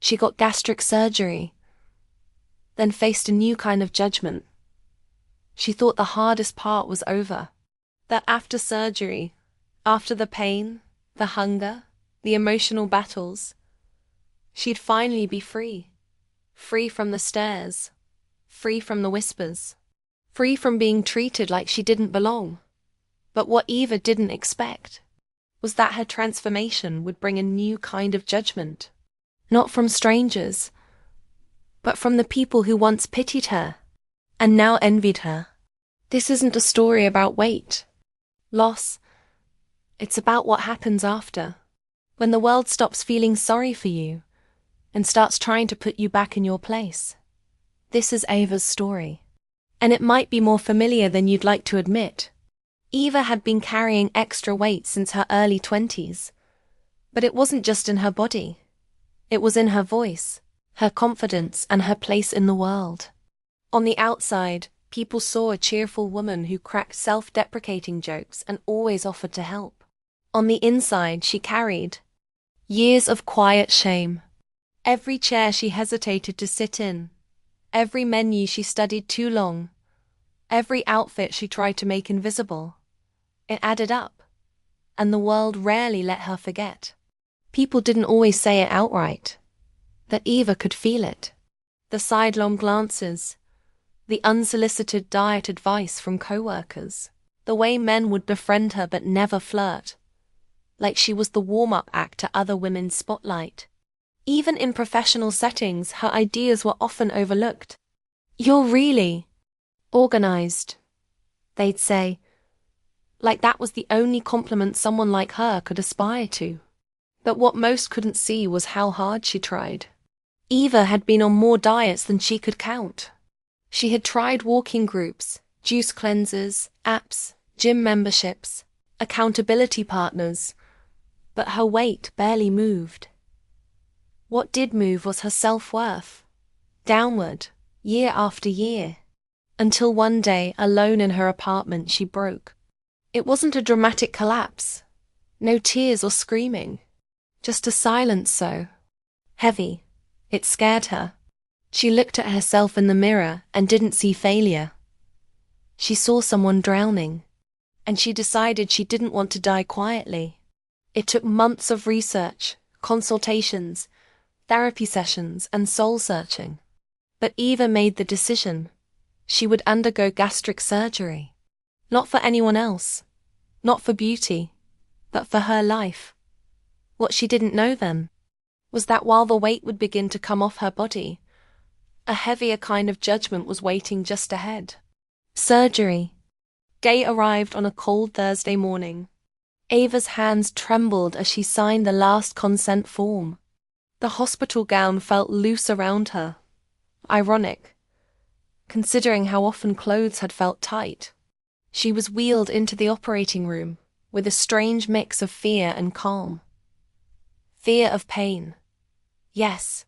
She got gastric surgery, then faced a new kind of judgment. She thought the hardest part was over. That after surgery, after the pain, the hunger, the emotional battles, she'd finally be free. Free from the stares, free from the whispers, free from being treated like she didn't belong. But what Eva didn't expect was that her transformation would bring a new kind of judgment. Not from strangers, but from the people who once pitied her and now envied her. This isn't a story about weight, loss. It's about what happens after, when the world stops feeling sorry for you and starts trying to put you back in your place. This is Eva's story, and it might be more familiar than you'd like to admit. Eva had been carrying extra weight since her early 20s, but it wasn't just in her body. It was in her voice, her confidence, and her place in the world. On the outside, people saw a cheerful woman who cracked self-deprecating jokes and always offered to help. On the inside, she carried years of quiet shame. Every chair she hesitated to sit in, every menu she studied too long, every outfit she tried to make invisible. It added up, and the world rarely let her forget. People didn't always say it outright, that Eva could feel it. The sidelong glances, the unsolicited diet advice from co-workers, the way men would befriend her but never flirt, like she was the warm-up act to other women's spotlight. Even in professional settings, her ideas were often overlooked. "You're really organized," they'd say, like that was the only compliment someone like her could aspire to. But what most couldn't see was how hard she tried. Eva had been on more diets than she could count. She had tried walking groups, juice cleansers, apps, gym memberships, accountability partners, but her weight barely moved. What did move was her self-worth, downward, year after year, until one day, alone in her apartment, she broke. It wasn't a dramatic collapse, no tears or screaming, just a silence so heavy, it scared her. She looked at herself in the mirror and didn't see failure. She saw someone drowning, and she decided she didn't want to die quietly. It took months of research, consultations, therapy sessions, and soul-searching. But Eva made the decision. She would undergo gastric surgery. Not for anyone else, not for beauty, but for her life. What she didn't know then was that while the weight would begin to come off her body, a heavier kind of judgment was waiting just ahead. Surgery. Day arrived on a cold Thursday morning. Eva's hands trembled as she signed the last consent form. The hospital gown felt loose around her. Ironic, considering how often clothes had felt tight. She was wheeled into the operating room with a strange mix of fear and calm. Fear of pain, yes,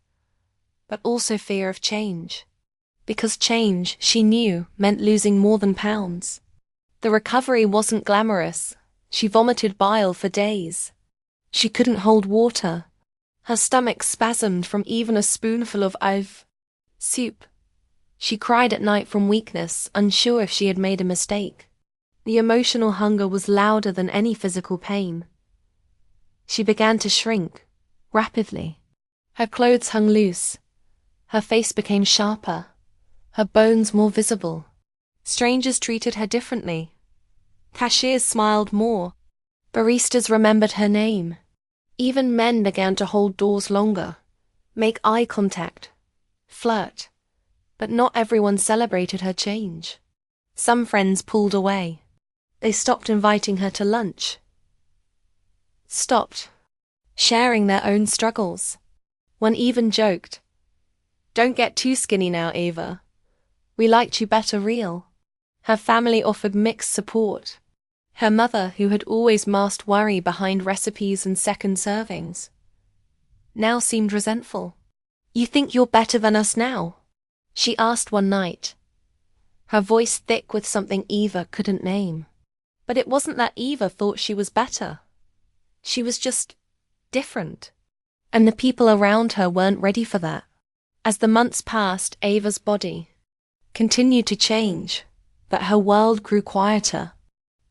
but also fear of change. Because change, she knew, meant losing more than pounds. The recovery wasn't glamorous. She vomited bile for days. She couldn't hold water. Her stomach spasmed from even a spoonful of soup. She cried at night from weakness, unsure if she had made a mistake. The emotional hunger was louder than any physical pain. She began to shrink, rapidly. Her clothes hung loose. Her face became sharper, her bones more visible. Strangers treated her differently. Cashiers smiled more. Baristas remembered her name. Even men began to hold doors longer, make eye contact, flirt. But not everyone celebrated her change. Some friends pulled away. They stopped inviting her to lunch. Stopped sharing their own struggles. One even joked, "Don't get too skinny now, Eva. We liked you better real." Her family offered mixed support. Her mother, who had always masked worry behind recipes and second servings, now seemed resentful. "You think you're better than us now?" she asked one night, her voice thick with something Eva couldn't name. But it wasn't that Eva thought she was better. She was just different. And the people around her weren't ready for that. As the months passed, Ava's body continued to change, but her world grew quieter.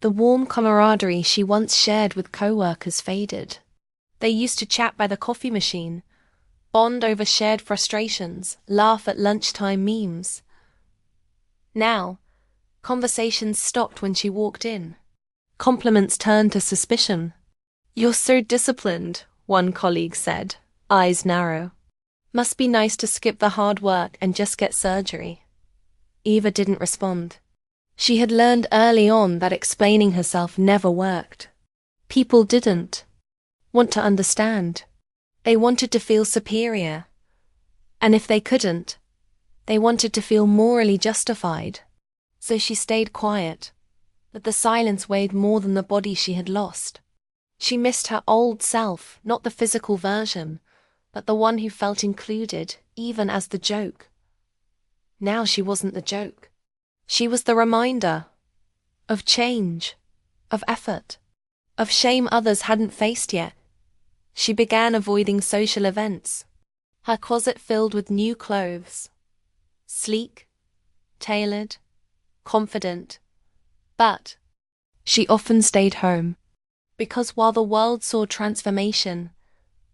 The warm camaraderie she once shared with co-workers faded. They used to chat by the coffee machine, bond over shared frustrations, laugh at lunchtime memes. Now, conversations stopped when she walked in. Compliments turned to suspicion. "You're so disciplined," one colleague said, eyes narrow. "Must be nice to skip the hard work and just get surgery." Eva didn't respond. She had learned early on that explaining herself never worked. People didn't want to understand. They wanted to feel superior. And if they couldn't, they wanted to feel morally justified. So she stayed quiet, but the silence weighed more than the body she had lost. She missed her old self, not the physical version, but the one who felt included, even as the joke. Now she wasn't the joke. She was the reminder of change, of effort, of shame others hadn't faced yet. She began avoiding social events, her closet filled with new clothes, sleek, tailored, confident. But she often stayed home, because while the world saw transformation,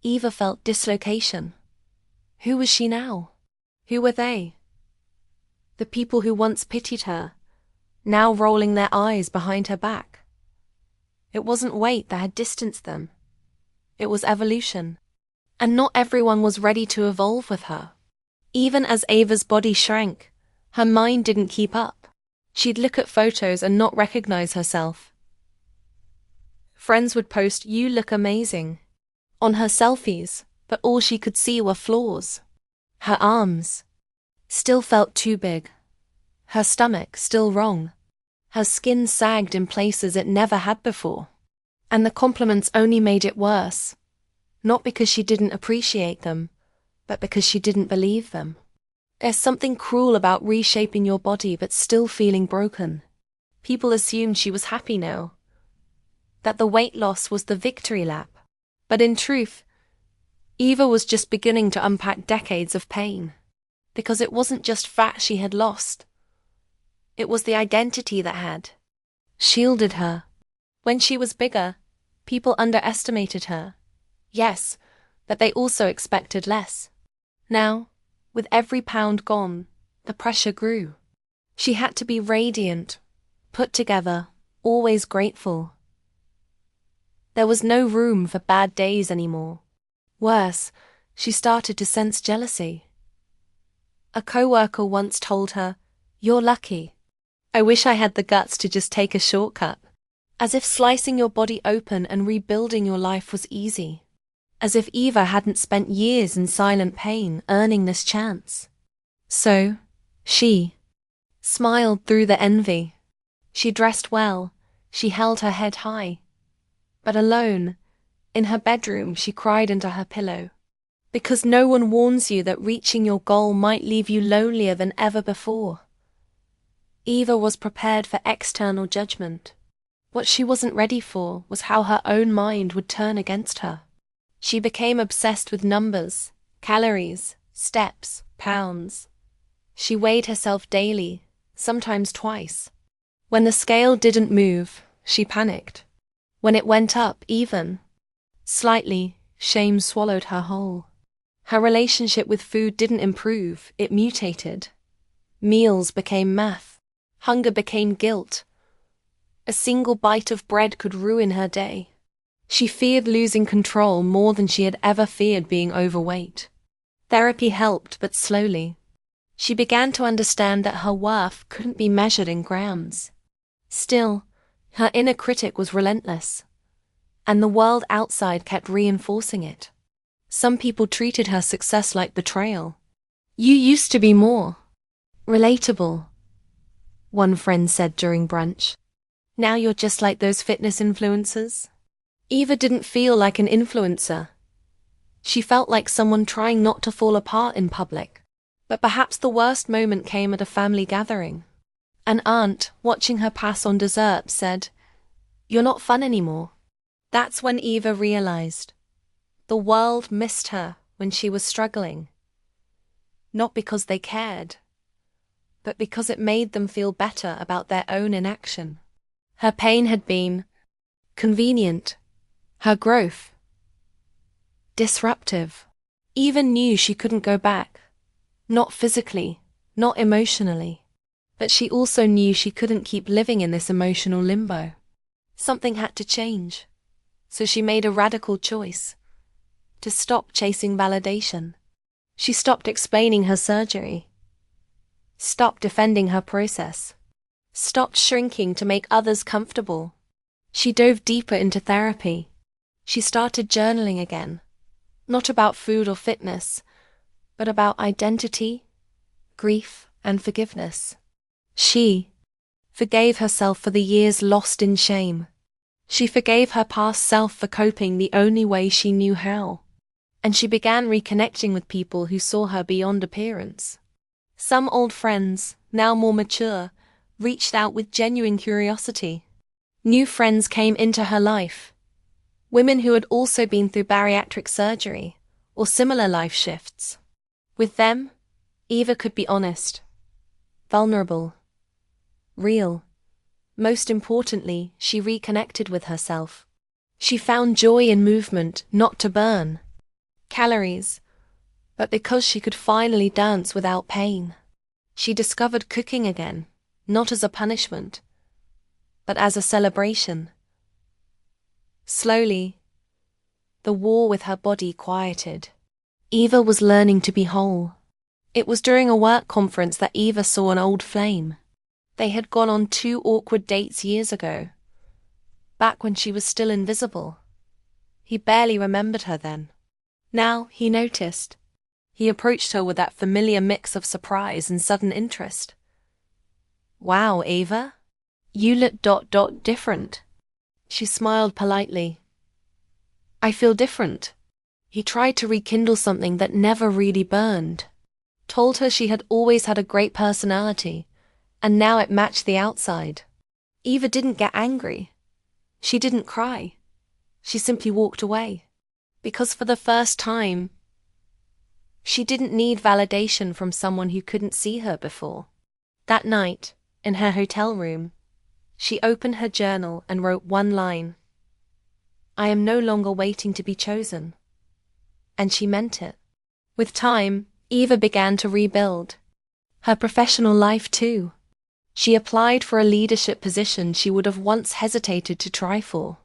Eva felt dislocation. Who was she now? Who were they? The people who once pitied her, now rolling their eyes behind her back. It wasn't weight that had distanced them. It was evolution. And not everyone was ready to evolve with her. Even as Ava's body shrank, her mind didn't keep up. She'd look at photos and not recognize herself. Friends would post, "You look amazing," on her selfies, but all she could see were flaws. Her arms still felt too big. Her stomach still wrong. Her skin sagged in places it never had before. And the compliments only made it worse. Not because she didn't appreciate them, but because she didn't believe them. There's something cruel about reshaping your body but still feeling broken. People assumed she was happy now, that the weight loss was the victory lap. But in truth, Eva was just beginning to unpack decades of pain. Because it wasn't just fat she had lost. It was the identity that had shielded her. When she was bigger, people underestimated her. Yes, but they also expected less. Now, with every pound gone, the pressure grew. She had to be radiant, put together, always grateful. There was no room for bad days anymore. Worse, she started to sense jealousy. A coworker once told her, "You're lucky. I wish I had the guts to just take a shortcut." As if slicing your body open and rebuilding your life was easy. As if Eva hadn't spent years in silent pain earning this chance. So, she smiled through the envy. She dressed well, she held her head high. But alone, in her bedroom, she cried into her pillow. Because no one warns you that reaching your goal might leave you lonelier than ever before. Eva was prepared for external judgment. What she wasn't ready for was how her own mind would turn against her. She became obsessed with numbers, calories, steps, pounds. She weighed herself daily, sometimes twice. When the scale didn't move, she panicked. When it went up, even slightly, shame swallowed her whole. Her relationship with food didn't improve, it mutated. Meals became math. Hunger became guilt. A single bite of bread could ruin her day. She feared losing control more than she had ever feared being overweight. Therapy helped, but slowly. She began to understand that her worth couldn't be measured in grams. Still, her inner critic was relentless. And the world outside kept reinforcing it. Some people treated her success like betrayal. "You used to be more relatable," one friend said during brunch. "Now you're just like those fitness influencers." Eva didn't feel like an influencer. She felt like someone trying not to fall apart in public. But perhaps the worst moment came at a family gathering. An aunt, watching her pass on dessert, said, "You're not fun anymore." That's when Eva realized. The world missed her when she was struggling. Not because they cared, but because it made them feel better about their own inaction. Her pain had been convenient, her growth disruptive. Eva knew she couldn't go back, not physically, not emotionally, but she also knew she couldn't keep living in this emotional limbo. Something had to change, so she made a radical choice: to stop chasing validation. She stopped explaining her surgery, stopped defending her process, stopped shrinking to make others comfortable. She dove deeper into therapy. She started journaling again, not about food or fitness, but about identity, grief, and forgiveness. She forgave herself for the years lost in shame. She forgave her past self for coping the only way she knew how. And she began reconnecting with people who saw her beyond appearance. Some old friends, now more mature, reached out with genuine curiosity. New friends came into her life. Women who had also been through bariatric surgery or similar life shifts. With them, Eva could be honest, vulnerable, real. Most importantly, she reconnected with herself. She found joy in movement, not to burn calories, but because she could finally dance without pain. She discovered cooking again, not as a punishment, but as a celebration. Slowly, the war with her body quieted. Eva was learning to be whole. It was during a work conference that Eva saw an old flame. They had gone on 2 awkward dates years ago, back when she was still invisible. He barely remembered her then. Now he noticed. He approached her with that familiar mix of surprise and sudden interest. "Wow, Eva, you look different." She smiled politely. "I feel different." He tried to rekindle something that never really burned. Told her she had always had a great personality, and now it matched the outside. Eva didn't get angry. She didn't cry. She simply walked away. Because for the first time, she didn't need validation from someone who couldn't see her before. That night, in her hotel room, she opened her journal and wrote one line: "I am no longer waiting to be chosen." And she meant it. With time, Eva began to rebuild. Her professional life too. She applied for a leadership position she would have once hesitated to try for.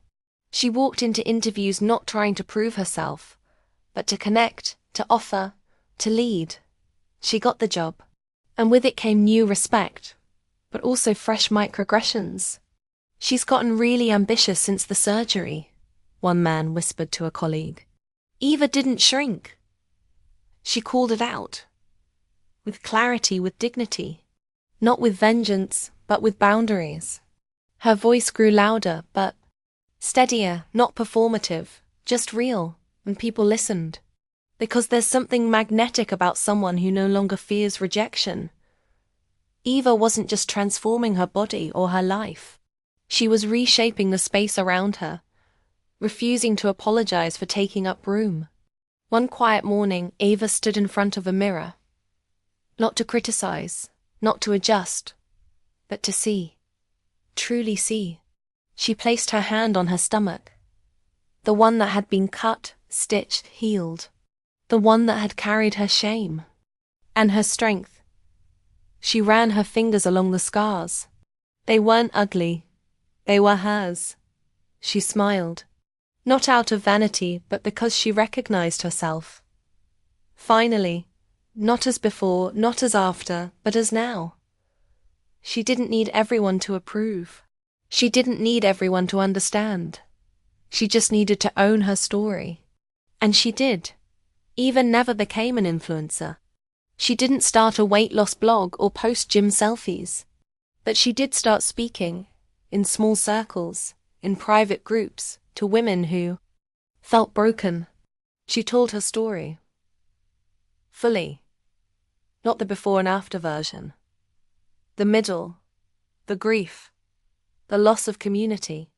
She walked into interviews not trying to prove herself, but to connect, to offer, to lead. She got the job, and with it came new respect, but also fresh microaggressions. "She's gotten really ambitious since the surgery," one man whispered to a colleague. Eva didn't shrink. She called it out. With clarity, with dignity. Not with vengeance, but with boundaries. Her voice grew louder, but steadier, not performative, just real, and people listened. Because there's something magnetic about someone who no longer fears rejection. Eva wasn't just transforming her body or her life. She was reshaping the space around her, refusing to apologize for taking up room. One quiet morning, Eva stood in front of a mirror. Not to criticize, not to adjust, but to see. Truly see. She placed her hand on her stomach. The one that had been cut, stitched, healed. The one that had carried her shame. And her strength. She ran her fingers along the scars. They weren't ugly. They were hers. She smiled. Not out of vanity, but because she recognized herself. Finally, not as before, not as after, but as now. She didn't need everyone to approve. She didn't need everyone to understand. She just needed to own her story. And she did. Eva never became an influencer. She didn't start a weight loss blog or post gym selfies. But she did start speaking, in small circles, in private groups, to women who felt broken. She told her story. Fully. Not the before and after version. The middle. The grief. The loss of community.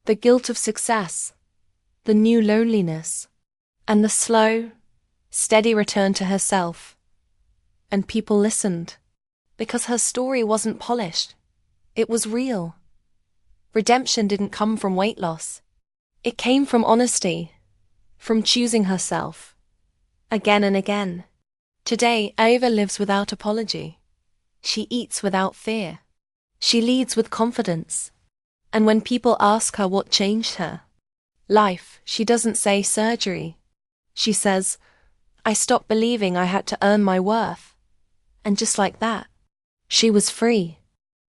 The guilt of success. The new loneliness. And the slow, steady return to herself. And people listened. Because her story wasn't polished. It was real. Redemption didn't come from weight loss. It came from honesty. From choosing herself. Again and again. Today, Ava lives without apology. She eats without fear. She leads with confidence. And when people ask her what changed her life, she doesn't say surgery. She says, I stopped believing I had to earn my worth. And just like that, she was free.